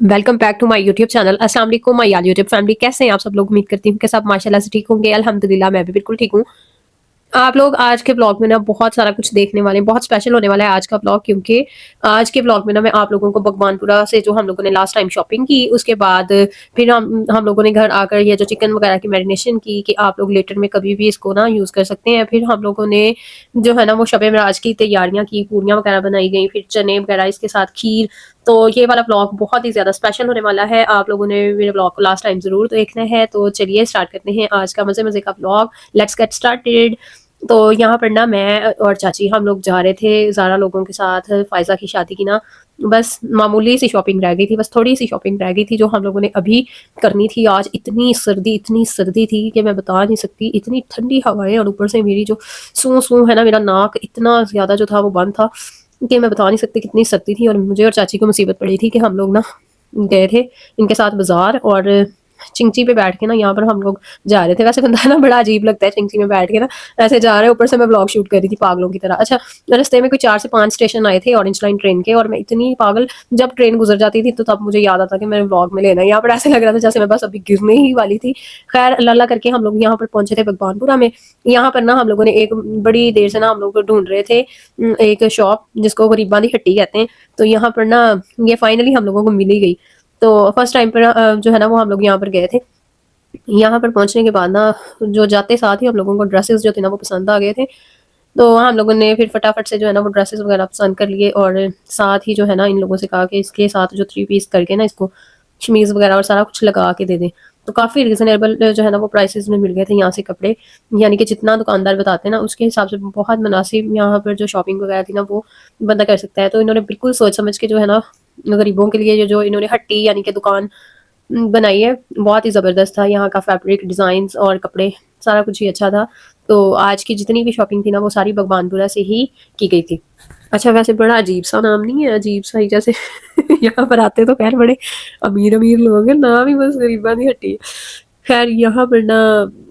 Welcome back to my YouTube channel. अस्सलाम वालेकुम my YouTube family, कैसे हैं आप सब लोग? उम्मीद करती हूँ कि सब माशाल्लाह से ठीक होंगे। अल्हम्दुलिल्लाह मैं भी बिल्कुल ठीक हूँ। आप लोग आज के ब्लॉग में ना बहुत सारा कुछ देखने वाले हैं, बहुत स्पेशल होने वाला है आज का ब्लॉग, क्योंकि आज के ब्लॉग में ना मैं आप लोगों को भगवानपुरा से जो हम लोगों ने लास्ट टाइम शॉपिंग की, उसके बाद फिर हम लोगों ने घर आकर ये जो चिकन वगैरह की मैरिनेशन की कि आप लोग लेटर में कभी भी इसको ना यूज़ कर सकते हैं। फिर हम लोगों ने जो है ना वो शब मेराज की तैयारियां की, पूरियां वगैरह बनाई गई, फिर चने वगैरह, इसके साथ खीर। तो ये वाला ब्लॉग बहुत ही ज़्यादा स्पेशल होने वाला है। आप लोगों ने मेरे ब्लॉग को लास्ट टाइम ज़रूर देखना है। तो चलिए स्टार्ट करते हैं आज का मज़े मज़े का ब्लॉग। Let's get started. तो यहाँ पर ना मैं और चाची हम लोग जा रहे थे ज़ारा लोगों के साथ फ़ायज़ा की शादी की ना। बस मामूली सी शॉपिंग रह गई थी, बस थोड़ी सी शॉपिंग रह गई थी जो हम लोगों ने अभी करनी थी। आज इतनी सर्दी थी कि मैं बता नहीं सकती, इतनी ठंडी हवाएं, और ऊपर से मेरी जो सूं सूं है ना, मेरा नाक इतना ज़्यादा जो था वो बंद था कि मैं बता नहीं सकती कितनी सर्दी थी। और मुझे और चाची को मुसीबत पड़ी थी कि हम लोग ना गए थे इनके साथ बाजार, और चिंची पे बैठ के ना यहाँ पर हम लोग जा रहे थे। वैसे बंदा है ना बड़ा अजीब लगता है चिंची में बैठ के ना ऐसे जा रहे हैं, ऊपर से मैं ब्लॉग शूट कर रही थी पागलों की तरह। अच्छा, रास्ते में कोई 4 से 5 स्टेशन आए थे ऑरेंज लाइन ट्रेन के, और मैं इतनी पागल, जब ट्रेन गुजर जाती थी तो तब मुझे याद आता कि मैंने ब्लॉग में लेना है। यहाँ पर ऐसे लग रहा था जैसे मैं बस अभी गिरने ही वाली थी। खैर अल्लाह अल्लाह करके हम लोग यहाँ पर पहुंचे थे भगवानपुरा में। यहाँ पर ना हम लोगों ने एक बड़ी देर से ना हम लोग ढूंढ रहे थे एक शॉप जिसको गरीबां दी हट्टी कहते हैं। तो यहाँ पर ना ये फाइनली हम लोगों को मिल ही गई। तो फर्स्ट टाइम पर जो है ना वो हम लोग यहाँ पर गए थे। यहाँ पर पहुंचने के बाद ना जो जाते साथ ही हम लोगों को ड्रेसेस जो थे ना वो पसंद आ गए थे। तो हम लोगों ने फिर फटाफट से जो है ना वो ड्रेसेस वगैरह पसंद कर लिए, और साथ ही जो है ना इन लोगों से कहा कि इसके साथ जो 3 पीस करके ना इसको शमीज वगैरह और सारा कुछ लगा के दे दें। तो काफ़ी रीजनेबल जो है ना वो प्राइसेस में मिल गए थे यहाँ से कपड़े। यानी कि जितना दुकानदार बताते हैं ना उसके हिसाब से बहुत मुनासिब यहाँ पर जो शॉपिंग वगैरह थी ना वो बंदा कर सकता है। तो इन्होंने बिल्कुल सोच समझ के जो है ना गरीबों के लिए ये जो इन्होंने हट्टी यानी कि दुकान बनाई है, बहुत ही ज़बरदस्त था। यहाँ का फैब्रिक, डिज़ाइंस और कपड़े सारा कुछ ही अच्छा था। तो आज की जितनी भी शॉपिंग थी ना वो सारी भगवानपुरा से ही की गई थी। अच्छा, वैसे बड़ा अजीब-सा नाम नहीं है? अजीब-सा ही जैसे यहाँ पर आते तो ख़ैर बड़े अमीर-अमीर लोग हैं, नाम ही बस गरीबां दी हट्टी है। ख़ैर यहाँ पर ना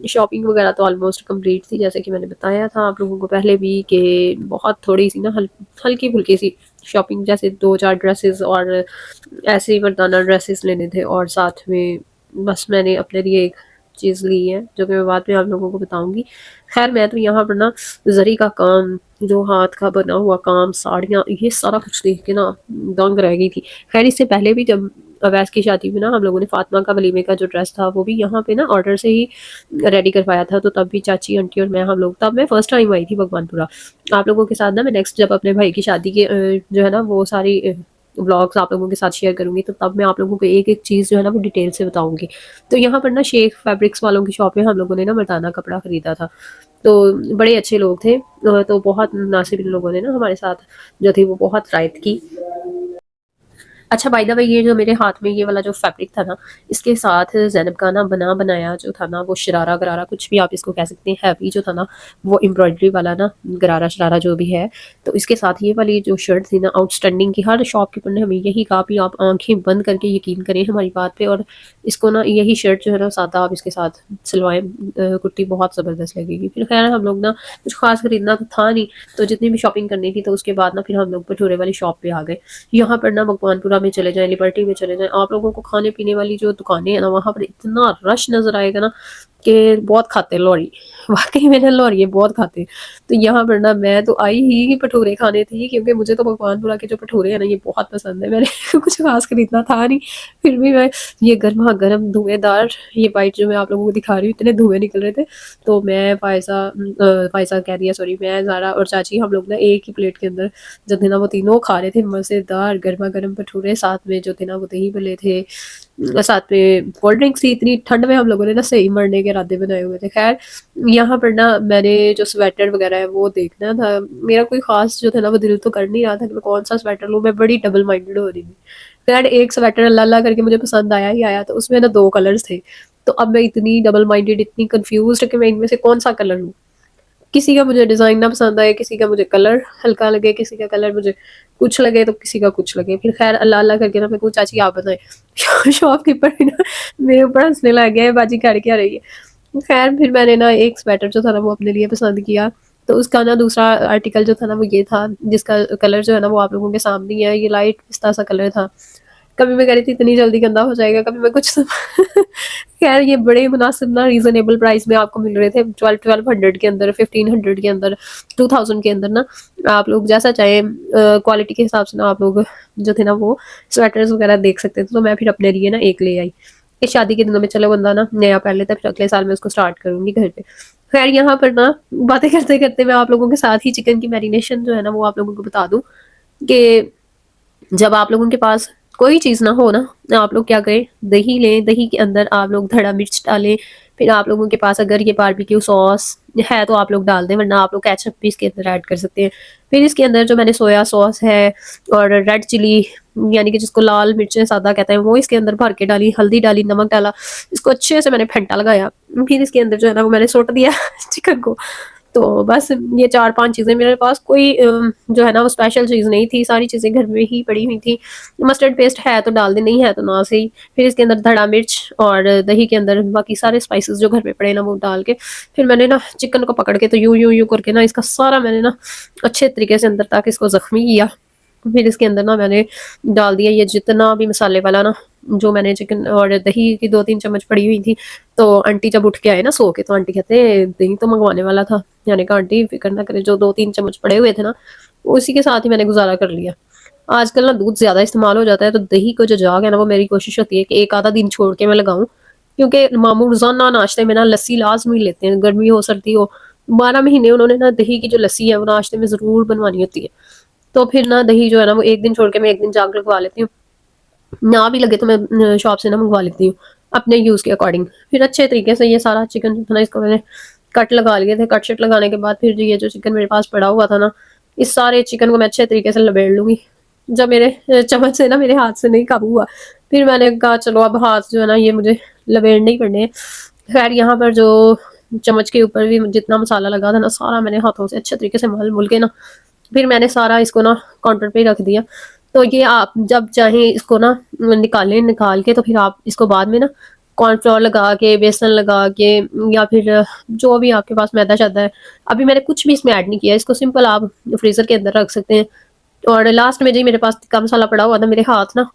शॉपिंग वग़ैरह तो ऑलमोस्ट कंप्लीट थी, जैसे कि मैंने बताया था आप लोगों को पहले भी कि बहुत थोड़ी-सी ना हल्की-फुल्की सी शॉपिंग, जैसे 2-4 ड्रेसेस और ऐसे ही मर्दाना ड्रेसेस लेने थे, और साथ में बस मैंने अपने लिए एक चीज़ ली है जो कि मैं बाद में आप लोगों को बताऊंगी। खैर मैं तो यहाँ पर ना जरी का काम, जो हाथ का बना हुआ काम, साड़ियाँ, ये सारा कुछ देख के ना दंग रह गई थी। खैर इससे पहले भी जब अवैस की शादी में ना हम लोगों ने फातिमा का वलीमे का जो ड्रेस था वो भी यहाँ पे ना ऑर्डर से ही रेडी करवाया था। तो तब भी चाची, आंटी और मैं, हम लोग, तब मैं फर्स्ट टाइम आई थी भगवानपुरा आप लोगों के साथ ना। मैं नेक्स्ट जब अपने भाई की शादी के जो है ना वो सारी व्लॉग्स आप लोगों के साथ शेयर करूंगी, तो तब मैं आप लोगों को एक एक चीज़ जो है ना वो डिटेल से बताऊंगी। तो यहाँ पर ना शेख फैब्रिक्स वालों की शॉप में हम लोगों ने ना मर्दाना कपड़ा खरीदा था। तो बड़े अच्छे लोग थे। तो बहुत मुनासिब इन लोगों ने ना हमारे साथ जो थी वो बहुत रायत की। अच्छा, बाय द वे, ये जो मेरे हाथ में ये वाला जो फैब्रिक था ना, इसके साथ ज़ैनब का ना बना बनाया जो था ना वो शरारा गरारा कुछ भी आप इसको कह सकते हैं, हैवी जो था ना वो एम्ब्रॉयडरी वाला ना गरारा शरारा जो भी है। तो इसके साथ ये वाली जो शर्ट थी ना आउटस्टैंडिंग की, हर शॉपकीपर ने हमें यही कहा भी आप आंखें बंद करके यकीन करें हमारी बात पे, और इसको ना यही शर्ट जो है ना सादा आप इसके साथ सिलवाएं, कुर्ती बहुत ज़बरदस्त लगेगी। फिर खैर हम लोग ना कुछ खास खरीदना तो था नहीं, तो जितनी भी शॉपिंग करनी थी तो उसके बाद ना फिर हम लोग भटूरे वाली शॉप पे आ गए। यहाँ पर ना भगवानपुरा में चले जाएं, लिबर्टी में चले जाएं, आप लोगों को खाने पीने वाली जो दुकानें हैं ना वहाँ पर इतना रश नजर आएगा ना कि बहुत खाते हैं लोहड़ी। वाकई में ना लोहड़ी बहुत खाते हैं। तो यहाँ पर ना मैं तो आई ही भटूरे खाने थी, क्योंकि मुझे तो भगवानपुरा के जो भटूरे हैं ना ये बहुत पसंद है। मैंने कुछ खास खरीदना था नहीं, फिर भी मैं ये गर्मा गर्म धुएंदार ये बाइट जो मैं आप लोगों को दिखा रही हूँ, इतने धुएं निकल रहे थे। तो मैं फायसा कह रही है, सॉरी, मैं ज़ारा और चाची हम लोग ना एक ही प्लेट के अंदर जो थे ना वो तीनों खा रहे थे मज़ेदार गर्मा गर्म भटूरे। साथ में जो थे ना वो दही भल्ले थे, साथ में कोल्ड ड्रिंक्स थी। इतनी ठंड में हम लोगों ने ना सही मरने के इरादे बनाए हुए थे। खैर यहाँ पर ना मैंने जो स्वेटर वगैरह है वो देखना था, मेरा कोई खास जो था ना वो दिल तो कर नहीं रहा था कि मैं कौन सा स्वेटर लूँ। मैं बड़ी डबल माइंडेड हो रही थी। खैर एक स्वेटर अल्लाह अल्लाह करके मुझे पसंद आया ही आया, तो उसमें ना 2 कलर्स थे। तो अब मैं इतनी डबल माइंडेड, इतनी कंफ्यूज्ड कि मैं इनमें से कौन सा कलर लूँ। किसी का मुझे डिज़ाइन ना पसंद आए, किसी का मुझे कलर हल्का लगे, किसी का कलर मुझे कुछ लगे, तो किसी का कुछ लगे। फिर खैर अल्लाह अल्लाह करके ना मैं कहूँ चाची आप बताएं। शॉपकीपर भी ना मेरे ऊपर हंसने लग गया है, बाजी कर क्या रही है। खैर फिर मैंने ना एक स्वेटर जो था ना वो अपने लिए पसंद किया। तो उसका ना दूसरा आर्टिकल जो था ना वो ये था, जिसका कलर जो है ना वो आप लोगों के सामने ही है। ये लाइट पिस्ता सा कलर था। कभी मैं कह रही थी इतनी जल्दी गंदा हो जाएगा, कभी मैं कुछ खैर ये बड़े मुनासिब ना रीजनेबल प्राइस में आपको मिल रहे थे, 1200 के अंदर, 1500 के अंदर, 2000 के अंदर ना। आप लोग जैसा चाहे क्वालिटी के हिसाब से ना आप लोग जो थे ना वो स्वेटर्स वगैरह देख सकते थे। तो मैं फिर अपने लिए ना एक ले आई। इस शादी के दिनों में चलो बंदा ना नया पहन लेता है, फिर अगले साल मैं उसको स्टार्ट करूंगी घर पे। खैर यहाँ पर ना बातें करते करते मैं आप लोगों के साथ ही चिकन की मैरिनेशन जो है ना वो आप लोगों को बता दूं कि जब आप लोगों के पास कोई चीज़ ना हो ना, आप लोग क्या करें, दही लें, दही के अंदर आप लोग धड़ा मिर्च डालें। फिर आप लोगों के पास अगर ये बारबेक्यू सॉस है तो आप लोग डाल दें, वरना आप लोग केचप भी इसके अंदर ऐड कर सकते हैं। फिर इसके अंदर जो मैंने सोया सॉस है और रेड चिली, यानी कि जिसको लाल मिर्चें सादा कहते हैं, वो इसके अंदर भर के डाली, हल्दी डाली, नमक डाला, इसको अच्छे से मैंने फेंटा लगाया। फिर इसके अंदर जो है ना वो मैंने सोट दिया चिकन को। तो बस ये 4-5 चीज़ें, मेरे पास कोई जो है ना वो स्पेशल चीज़ नहीं थी, सारी चीज़ें घर में ही पड़ी हुई थी। मस्टर्ड पेस्ट है तो डाल दें, नहीं है तो ना सही। फिर इसके अंदर धड़ा मिर्च और दही के अंदर बाकी सारे स्पाइसेस जो घर में पड़े ना वो डाल के फिर मैंने ना चिकन को पकड़ के तो यूं यूं यूं करके ना इसका सारा मैंने ना अच्छे तरीके से अंदर तक इसको जख्मी किया। फिर इसके अंदर ना मैंने डाल दिया ये जितना भी मसाले वाला ना, जो मैंने चिकन और दही की 2-3 चम्मच पड़ी हुई थी। तो आंटी जब उठ के आए ना सो के, तो आंटी कहते दही तो मंगवाने वाला था। मैंने कहा आंटी फिक्र ना करे, जो 2-3 चम्मच पड़े हुए थे ना उसी के साथ ही मैंने गुजारा कर लिया। आजकल ना दूध ज्यादा इस्तेमाल हो जाता है, तो दही को जो जाग है ना वो मेरी कोशिश होती है कि एक आधा दिन छोड़ के मैं लगाऊं, क्योंकि मामू रोजाना नाश्ते में ना लस्सी लाजमी लेते हैं, गर्मी हो सर्दी हो, 12 महीने उन्होंने ना दही की जो लस्सी है वो नाश्ते में जरूर बनवानी होती है। तो फिर ना दही जो है ना वो एक दिन छोड़ के मैं एक दिन जाग लगवा लेती हूँ, ना भी लगे तो मैं शॉप से ना मंगवा लेती हूँ अपने यूज़ के अकॉर्डिंग। फिर अच्छे तरीके से ये सारा चिकन जो था ना इसको मैंने कट लगा लिए थे। कट शट लगाने के बाद फिर जो ये जो चिकन मेरे पास पड़ा हुआ था ना, इस सारे चिकन को मैं अच्छे तरीके से लपेट लूँगी। जब मेरे चम्मच से ना मेरे हाथ से नहीं काबू हुआ, फिर मैंने कहा चलो अब हाथ जो है ना ये मुझे लपेटने ही पड़ने हैं। खैर यहाँ पर जो चम्मच के ऊपर भी जितना मसाला लगा था ना सारा मैंने हाथों से अच्छे तरीके से मल मुल के ना फिर मैंने सारा इसको ना काउंटर पे ही रख दिया। तो ये आप जब चाहें इसको ना निकालें, निकाल के तो फिर आप इसको बाद में ना कॉर्नफ्लोर लगा के, बेसन लगा के, या फिर जो भी आपके पास मैदा शैदा है, अभी मैंने कुछ भी इसमें ऐड नहीं किया, इसको सिंपल आप फ्रीज़र के अंदर रख सकते हैं। और लास्ट में जी मेरे पास टिक्का मसाला पड़ा हुआ था, मेरे हाथ ना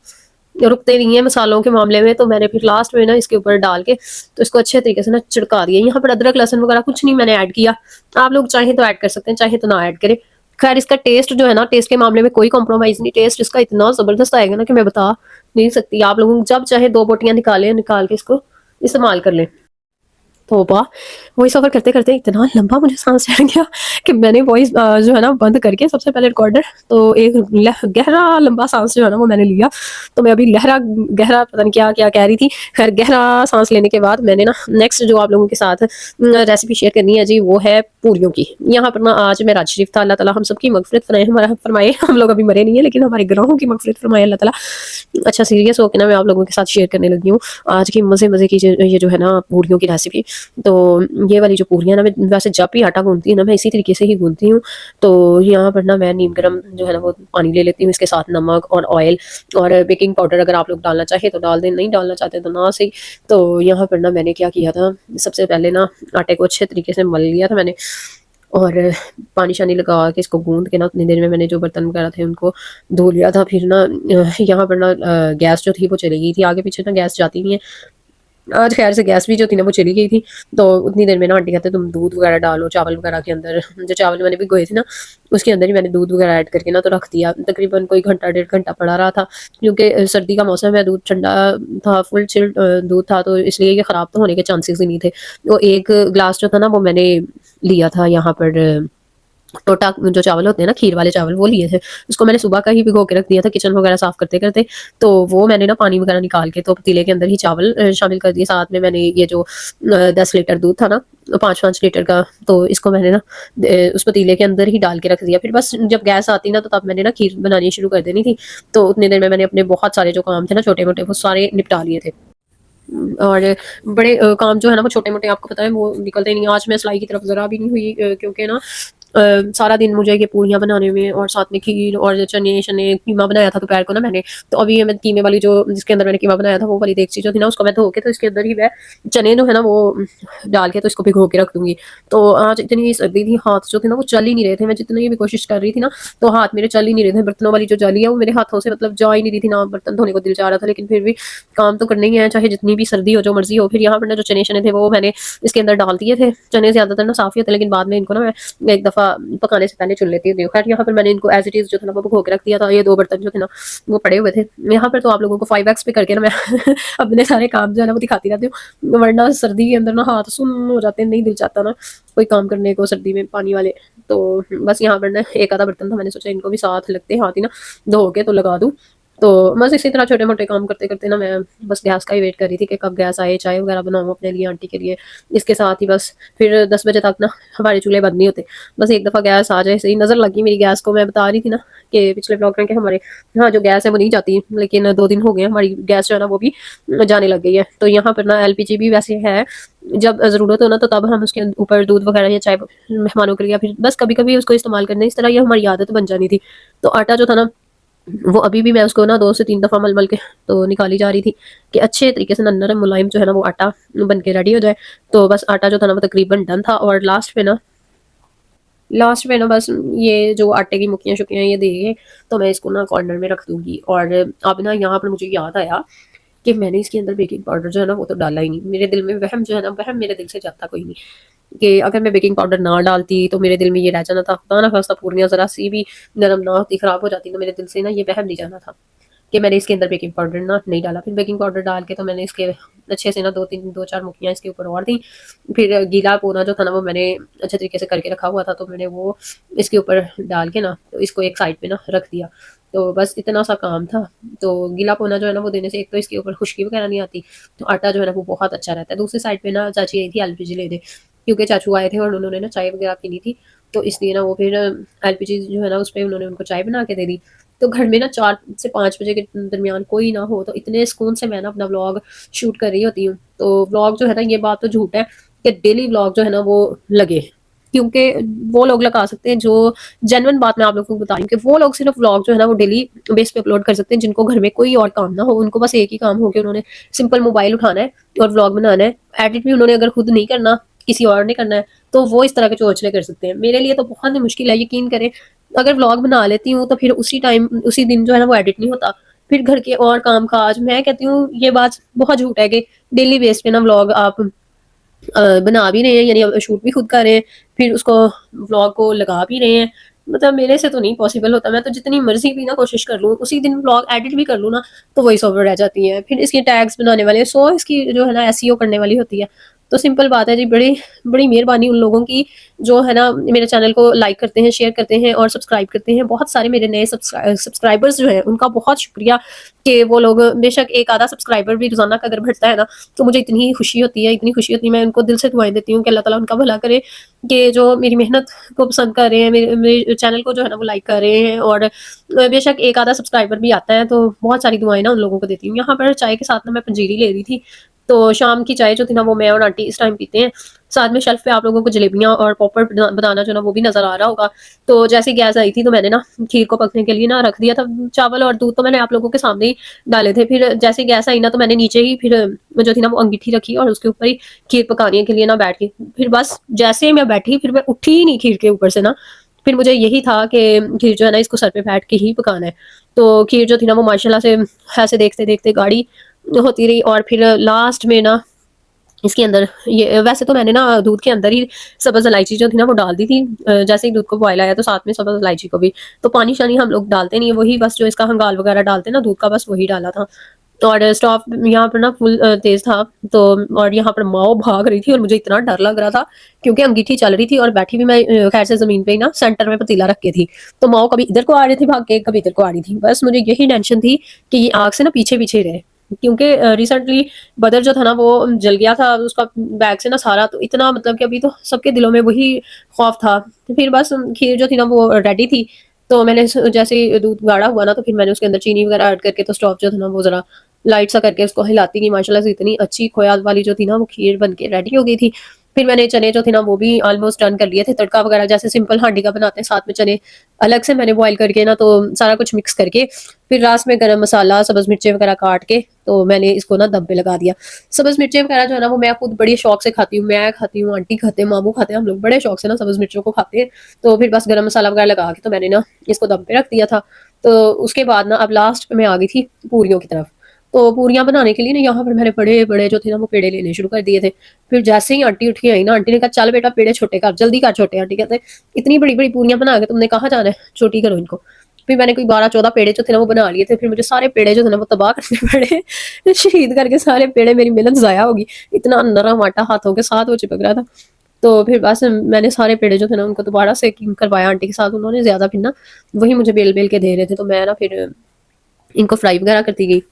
रुकते नहीं है मसालों के मामले में, तो मैंने फिर लास्ट में ना इसके ऊपर डाल के तो इसको अच्छे तरीके से ना छिड़का दिया। यहाँ पर अदरक लहसुन वगैरह कुछ नहीं मैंने ऐड किया, आप लोग चाहें तो ऐड कर सकते हैं, चाहे तो ना ऐड करें। खैर इसका टेस्ट जो है ना, टेस्ट के मामले में कोई कॉम्प्रोमाइज़ नहीं, टेस्ट इसका इतना ज़बरदस्त आएगा ना कि मैं बता नहीं सकती। आप लोग जब चाहे 2 बोटियाँ निकालें, निकाल के इसको इस्तेमाल कर लें। तौबा! वॉइस ओवर करते-करते इतना लंबा मुझे साँस चढ़ गया कि मैंने वॉइस जो है ना बंद करके सबसे पहले रिकॉर्डर, तो एक गहरा लंबा साँस जो है ना वो मैंने लिया। तो मैं अभी गहरा पता नहीं क्या-क्या कह रही थी। ख़ैर गहरा साँस लेने के बाद मैंने ना नेक्स्ट जो आप लोगों के साथ रेसिपी शेयर करनी है जी वो है पूरियों की। यहाँ पर ना आज मेरा शरीफ था, अल्लाह ताला हम सबकी मग़फ़िरत फ़रमाए। हम लोग अभी मरे नहीं हैं, लेकिन हमारे गुनाहों की मग़फ़िरत फ़रमाए अल्लाह ताला। अच्छा सीरियस होके ना मैं आप लोगों के साथ शेयर करने लगी हूँ आज की मज़े-मज़े की ये जो है ना पूरियों की रेसिपी। तो ये वाली जो पूरियाँ ना, मैं वैसे जब भी आटा गूँथती हूँ ना मैं इसी तरीके से ही गूँथती हूँ। तो यहाँ पर ना मैं नीम गर्म जो है ना वो पानी ले लेती हूँ, इसके साथ नमक और ऑयल और बेकिंग पाउडर अगर आप लोग डालना चाहें तो डाल दें, नहीं डालना चाहते तो ना सही। तो यहाँ पर ना मैंने क्या किया था, सबसे पहले ना आटे को अच्छे तरीके से मल लिया था मैंने, और पानी शानी लगा के इसको गूँथ के ना उतनी देर में मैंने जो बर्तन वगैरह थे उनको धो लिया था। फिर ना यहाँ पर ना गैस जो थी वो चली गई थी, आगे पीछे ना गैस जाती नहीं है। आज खैर से गैस भी जो थी ना वो चली गई थी। तो उतनी देर में ना आंटी कहते तुम दूध वगैरह डालो चावल वगैरह के अंदर। जो चावल मैंने भिगोए थे ना उसके अंदर ही मैंने दूध वगैरह ऐड करके ना तो रख दिया। तकरीबन कोई घंटा 1.5 घंटा पड़ा रहा था, क्योंकि सर्दी का मौसम है, दूध ठंडा था, फुल चिल्ड दूध था, तो इसलिए ये ख़राब तो होने के चांसेस ही नहीं थे। तो एक ग्लास जो था ना वो मैंने लिया था यहाँ पर टोटा, जो चावल होते हैं ना खीर वाले चावल, वो लिए थे। उसको मैंने सुबह का ही भिगो के रख दिया था किचन वगैरह साफ़ करते-करते। तो वो मैंने ना पानी वगैरह निकाल के तो पतीले के अंदर ही चावल शामिल कर दिए। साथ में मैंने ये जो 10 लीटर दूध था ना 5-5 लीटर का, तो इसको मैंने ना उस पतीले के अंदर ही डाल के रख दिया। फिर बस जब गैस आती ना तो तब मैंने ना खीर बनानी शुरू कर देनी थी। तो उतनी देर में मैंने अपने बहुत सारे जो काम थे ना छोटे-मोटे वो सारे निपटा लिए थे। और बड़े काम जो है ना वो छोटे-मोटे आपको पता है वो निकलते नहीं। आज मैं सिलाई की तरफ ज़रा भी नहीं हुई, क्योंकि ना सारा दिन मुझे ये पूरियाँ बनाने में और साथ में खीर और चने-शने, कीमा बनाया था दोपहर को ना मैंने, तो अभी ये मैं कीमे वाली जो जिसके अंदर मैंने कीमा बनाया था वो वाली देगची जो थी ना उसको मैं धो के तो इसके अंदर ही मैं चने जो है ना वो डाल के तो इसको भिगो के रख दूँगी। तो आज इतनी सर्दी थी, हाथ जो थे ना वो चल ही नहीं रहे थे, मैं जितनी भी कोशिश कर रही थी ना तो हाथ मेरे चल ही नहीं रहे थे। बर्तनों वाली जो जाली है वो मेरे हाथों से मतलब जा ही नहीं रही थी, ना बर्तन धोने को दिल चाह रहा था, लेकिन फिर भी काम तो करना ही है, चाहे जितनी भी सर्दी हो, जो मर्ज़ी हो। फिर यहाँ पर ना जो चने-शने थे वो मैंने इसके अंदर डाल दिए थे। चने ज़्यादातर ना साफ़ ही होते हैं, लेकिन बाद में इनको ना मैं एक दफ़ा पकाने से पहले चुन लेती हूँ। खैर यहाँ पर मैंने इनको एज़ इट इज़ जो था ना वो भिगो के रख दिया था। ये 2 बर्तन जो थे ना वो पड़े हुए थे। यहाँ पर तो आप लोगों को 5x पे करके ना मैं अपने सारे काम जो है ना वो दिखाती रहती हूँ। वरना सर्दी के अंदर ना हाथ सुन्न हो जाते हैं, नहीं दिल चाहता ना कोई काम करने को सर्दी में पानी वाले। तो बस यहाँ पर ना एक आधा बर्तन था, मैंने सोचा इनको भी साथ लगते हाथ ही ना धो के तो लगा दूँ। तो बस इसी तरह छोटे-मोटे काम करते-करते ना मैं बस गैस का ही वेट कर रही थी कि कब गैस आए, चाय वगैरह बनाऊँ अपने लिए, आंटी के लिए। इसके साथ ही बस फिर 10 बजे तक ना हमारे चूल्हे बंद नहीं होते। बस एक दफ़ा गैस आ जाए, सही नज़र लगी मेरी गैस को, मैं बता रही थी ना कि पिछले ब्लॉग में कि हमारे यहाँ जो गैस है वो नहीं जाती, लेकिन 2 दिन हो गए हैं हमारी गैस जो है ना वो भी जाने लग गई है। तो यहाँ पर ना एलपीजी भी वैसे है, जब ज़रूरत हो ना तो तब हम उसके ऊपर दूध वगैरह या चाय मेहमानों के लिए या फिर बस कभी-कभी उसको इस्तेमाल करना है, इस तरह ये हमारी आदत बन जानी थी। तो आटा जो था ना वो अभी भी मैं उसको ना 2 से 3 दफ़ा मल-मल के तो निकाली जा रही थी कि अच्छे तरीके से ना नरम मुलायम जो है ना वो आटा बन के रेडी हो जाए। तो बस आटा जो था ना वो तकरीबन डन था और लास्ट में ना बस ये जो आटे की मुक्कियाँ-शुक्कियाँ ये दे के तो मैं इसको ना कॉर्नर में रख दूँगी। और अब ना यहाँ पर मुझे याद आया कि मैंने इसके अंदर बेकिंग पाउडर जो है ना वो तो डाला ही नहीं। मेरे दिल में वहम जो है ना वहम मेरे दिल से जाता कोई नहीं कि अगर मैं बेकिंग पाउडर ना डालती तो मेरे दिल में ये रह जाना था, खुदा ना खास्ता पूरियाँ ज़रा-सी भी नरम ना होती, ख़राब हो जाती, तो मेरे दिल से ना ये वहम नहीं जाना था कि मैंने इसके अंदर बेकिंग पाउडर ना नहीं डाला। फिर बेकिंग पाउडर डाल के तो मैंने इसके अच्छे से ना 2-4 मुक्कियाँ इसके ऊपर और दी। फिर गीला पोना जो था ना वो मैंने अच्छे तरीके से करके रखा हुआ था, तो मैंने वो इसके ऊपर डाल के ना तो इसको एक साइड पे ना रख दिया। तो बस इतना सा काम था। तो गीला पोना जो है ना वो देने से एक तो इसके ऊपर खुशकी वगैरह नहीं आती, तो आटा जो है ना वो बहुत अच्छा रहता है। दूसरी साइड पे ना चाची आई थी एलपीजी लेने, क्योंकि चाचू आए थे और उन्होंने ना चाय वगैरह पीनी थी, तो इसलिए ना वो फिर एलपीजी जो है ना उसपे उन्होंने उनको चाय बना के दे दी। तो घर में ना 4 से 5 बजे के दरमियान कोई ना हो तो इतने सुकून से मैं ना अपना व्लॉग शूट कर रही होती हूँ। तो व्लॉग जो है ना ये बात तो झूठ है कि डेली व्लॉग जो है ना वो लगे, क्योंकि वो लोग लगा सकते हैं जो जेन्युइन बात मैं आप लोगों को बता रही हूँ कि वो लोग सिर्फ व्लॉग जो है ना वो डेली बेस पे अपलोड कर सकते हैं जिनको घर में कोई और काम ना हो, उनको बस एक ही काम हो कि उन्होंने सिंपल मोबाइल उठाना है और व्लॉग बनाना है। एडिट भी उन्होंने अगर खुद नहीं करना, किसी और ने करना है, तो वो इस तरह के चोचले कर सकते हैं। मेरे लिए तो बहुत ही मुश्किल है, यकीन करें। अगर व्लॉग बना लेती हूँ तो फिर उसी दिन जो है ना वो एडिट नहीं होता। फिर घर के और काम-काज, मैं कहती हूँ ये बात बहुत झूठ है कि डेली बेस पे ना व्लॉग आप बना भी रहे हैं, यानी शूट भी खुद कर रहे हैं, फिर उसको व्लॉग को लगा भी रहे हैं। मतलब मेरे से तो नहीं पॉसिबल होता, मैं तो जितनी मर्ज़ी भी ना कोशिश कर लूँ, उसी दिन व्लॉग एडिट भी कर लूँ ना, तो वॉइस ओवर रह जाती है। फिर इसके टैग्स बनाने वाले 100 इसकी जो है ना एसईओ करने वाली होती है। तो सिंपल बात है जी, बड़ी बड़ी मेहरबानी उन लोगों की जो है ना मेरे चैनल को लाइक करते हैं, शेयर करते हैं और सब्सक्राइब करते हैं। बहुत सारे मेरे नए सब्सक्राइबर्स जो हैं, उनका बहुत शुक्रिया कि वो लोग, बेशक एक आधा सब्सक्राइबर भी रोज़ाना का अगर बढ़ता है ना, तो मुझे इतनी खुशी होती है, इतनी खुशी होती है, मैं उनको दिल से दुआएँ देती हूँ कि अल्लाह ताला उनका भला करे, कि जो मेरी मेहनत को पसंद कर रहे हैं, मेरे मेरे चैनल को जो है ना वो लाइक कर रहे हैं। और बेशक एक आधा सब्सक्राइबर भी आता है, तो बहुत सारी दुआएँ ना उन लोगों को देती हूँ। यहाँ पर चाय के साथ ना मैं पंजीरी ले रही थी, तो शाम की चाय जो थी ना वो मैं और आंटी इस टाइम पीते हैं। साथ में शेल्फ पे आप लोगों को जलेबियाँ और पॉपड़ बनाना जो है ना वो भी नज़र आ रहा होगा। तो जैसे ही गैस आई थी तो मैंने ना खीर को पकने के लिए ना रख दिया था। चावल और दूध तो मैंने आप लोगों के सामने ही डाले थे। फिर जैसे ही गैस आई ना तो मैंने नीचे ही फिर जो थी ना वो अंगीठी रखी और उसके ऊपर ही खीर पकाने के लिए ना बैठ गई। फिर बस जैसे ही मैं बैठी, फिर मैं उठी ही नहीं खीर के ऊपर से ना। फिर मुझे यही था कि खीर जो है ना इसको सर पे बैठ के ही पकाना है। तो खीर जो थी ना वो माशाल्लाह से ऐसे देखते-देखते गाढ़ी होती रही और फिर लास्ट में ना इसके अंदर ये, वैसे तो मैंने ना दूध के अंदर ही सब्ज़ इलायची जो थी ना वो डाल दी थी। जैसे ही दूध को बॉयल आया तो साथ में सब्ज़ इलायची को भी, तो पानी-शानी हम लोग डालते नहीं है, वही बस जो इसका हंगाल वगैरह डालते हैं ना दूध का, बस वही डाला था। और स्टोव यहाँ पर ना फुल तेज़ था, तो और यहाँ पर माँ भाग रही थी और मुझे इतना डर लग रहा था क्योंकि अंगीठी चल रही थी और बैठी भी मैं खैर से ज़मीन पे ही ना सेंटर में पतीला रख के थी। तो माँ कभी इधर को आ रही थी भाग के, कभी इधर को आ रही थी। बस मुझे यही टेंशन थी कि ये आग से ना पीछे-पीछे रहे, क्योंकि रिसेंटली बदर जो था ना वो जल गया था उसका बैग से ना सारा, तो इतना मतलब कि अभी तो सबके दिलों में वही खौफ था। तो फिर बस खीर जो थी ना वो रेडी थी, तो मैंने जैसे ही दूध गाढ़ा हुआ ना तो फिर मैंने उसके अंदर चीनी वगैरह ऐड करके तो स्टोव जो था ना वो ज़रा लाइट सा करके उसको हिलाती गई, माशाल्लाह से इतनी अच्छी खोया वाली जो थी ना वो खीर बन के रेडी हो गई थी। फिर मैंने चने जो थे ना वो भी ऑलमोस्ट डन कर लिए थे। तड़का वगैरह जैसे सिंपल हांडी का बनाते हैं, साथ में चने अलग से मैंने बॉयल करके ना, तो सारा कुछ मिक्स करके फिर लास्ट में गरम मसाला, सब्ज़ मिर्चें वगैरह काट के तो मैंने इसको ना दम पे लगा दिया। सब्ज़ मिर्चें वगैरह जो है ना वो मैं खुद बड़ी शौक से खाती हूँ। मैं खाती हूँ, आंटी खाते हैं, मामू खाते हैं, हम लोग बड़े शौक से ना सब्ज़ मिर्चों को खाते हैं। तो फिर बस गरम मसाला वगैरह लगा के तो मैंने ना इसको दम पे रख दिया था। तो उसके बाद ना अब लास्ट में मैं आ गई थी पूरियों की तरफ। तो पूरियाँ बनाने के लिए ना यहाँ पर मैंने बड़े-बड़े जो थे ना वो पेड़े लेने शुरू कर दिए थे। फिर जैसे ही आंटी उठी आई ना, आंटी ने कहा चल बेटा पेड़े छोटे कर, जल्दी कर छोटे। आंटी कहते इतनी बड़ी-बड़ी पूरियाँ बना के तुमने कहाँ जाना है? छोटी करो इनको। फिर मैंने कोई 12-14 पेड़े जो थे ना वो बना लिए थे। फिर मुझे सारे पेड़े जो थे ना वो तबाह करने पड़े। शहीद करके सारे पेड़े, मेरी मेहनत ज़ाया होगी। इतना नरम आटा हाथों के साथ वो चिपक रहा था। तो फिर बस मैंने सारे पेड़े जो थे ना उनको दोबारा से करवाया आंटी के साथ। उन्होंने ज़्यादा फिर ना वही मुझे बेल-बेल के दे रहे थे। तो मैं ना फिर इनको फ्राई वगैरह करती गई।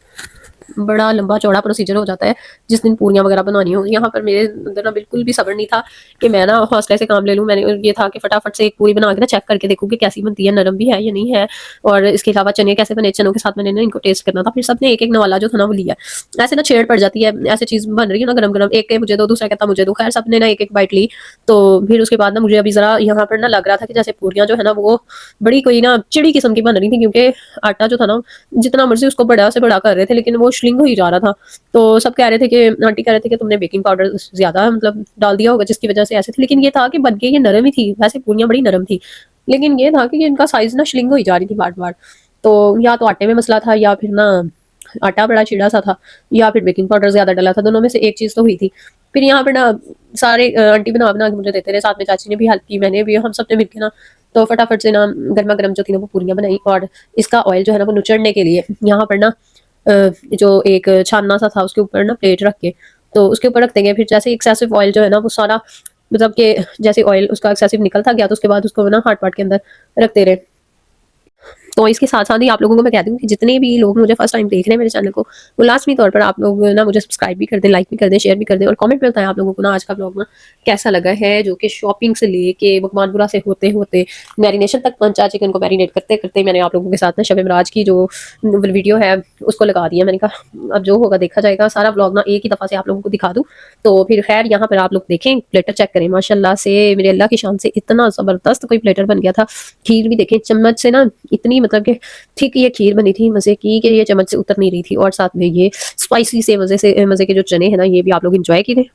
बड़ा लंबा चौड़ा प्रोसीजर हो जाता है जिस दिन पूरियाँ वगैरह बनानी हो। यहाँ पर मेरे अंदर ना बिल्कुल भी सब्र नहीं था कि मैं ना हौसले से काम ले लूँ। मैंने ये था कि फटाफट से एक पूरी बना के ना चेक करके देखूँ कि कैसी बनती है, नरम भी है या नहीं है। और इसके अलावा चने कैसे बने, चनों के साथ मैंने ना इनको टेस्ट करना था। फिर सबने एक-एक नवाला जो था ना वो लिया। ऐसे ना छेड़ पड़ जाती है, ऐसे चीज़ बन रही है ना गरम-गरम, एक कहे मुझे दो, दूसरा कहता मुझे दो। खैर सबने ना एक-एक बाइट ली। तो फिर उसके बाद ना मुझे अभी ज़रा यहाँ पर ना लग रहा था कि जैसे पूरियाँ जो है ना वो बड़ी कोई ना चिड़ी किस्म की बन रही थी, क्योंकि आटा जो था ना जितना मर्ज़ी उसको बड़ा से बड़ा कर रहे थे लेकिन वो श्रिंक हो ही जा रहा था। तो सब कह रहे थे कि आंटी कह रहे थे कि तुमने बेकिंग पाउडर ज़्यादा मतलब डाल दिया होगा जिसकी वज़ह से ऐसे थी। लेकिन ये था कि बन के ये नरम ही थी, वैसे पूरियाँ बड़ी नरम थी। लेकिन ये था कि इनका साइज़ ना श्रिंक हो ही जा रही थी बार-बार। तो या तो आटे में मसला था या फिर ना आटा बड़ा चिड़ा-सा था या फिर बेकिंग पाउडर ज़्यादा डला था, दोनों में से एक चीज़ तो हुई थी। फिर यहाँ पे ना सारे आंटी बना-बना के मुझे देते रहे, साथ में चाची ने भी हेल्प की, मैंने भी, हम सब ने मिलके ना तो फटाफट से ना गरमा-गरम जो थी ना वो पूरियाँ बनाई। और इसका ऑयल जो है ना वो नुचड़ने के लिए यहाँ पर ना जो एक छानना सा था उसके ऊपर ना प्लेट रख के तो उसके ऊपर रख देंगे। फिर जैसे एक्सेसिव ऑयल जो है ना वो सारा मतलब कि जैसे ऑयल उसका एक्सेसिव निकलता गया तो उसके बाद उसको ना हॉट पॉट के अंदर रखते रहे। तो इसके साथ-साथ ही आप लोगों को मैं कह दूँ कि जितने भी लोग मुझे फर्स्ट टाइम देख रहे हैं मेरे चैनल को, वो लाज़मी तौर पर आप लोग ना मुझे सब्सक्राइब भी कर दें, लाइक भी कर दें, शेयर भी कर दें और कमेंट में बताएँ आप लोगों को ना आज का व्लॉग ना कैसा लगा है, जो कि शॉपिंग से लेके बकवानपुरा से होते-होते मैरिनेशन तक पहुँचा। चिकन को मैरिनेट करते-करते मैंने आप लोगों के साथ ना शब मेराज की जो वीडियो है उसको लगा दिया। मैंने कहा अब जो होगा देखा जाएगा, सारा व्लॉग ना एक ही दफ़ा से आप लोगों को दिखा दूँ। तो फिर खैर यहाँ पर आप लोग देखें, प्लेटर चेक करें, माशाल्लाह से मेरे अल्लाह की शान से इतना ज़बरदस्त कोई प्लेटर बन गया था। खीर भी देखें चम्मच से ना इतनी मतलब कि ठीक ये खीर बनी थी मज़े की कि ये चम्मच से उतर नहीं रही थी। और साथ में ये स्पाइसी से मज़े के जो चने हैं ना ये भी आप लोग एंजॉय कीजिए।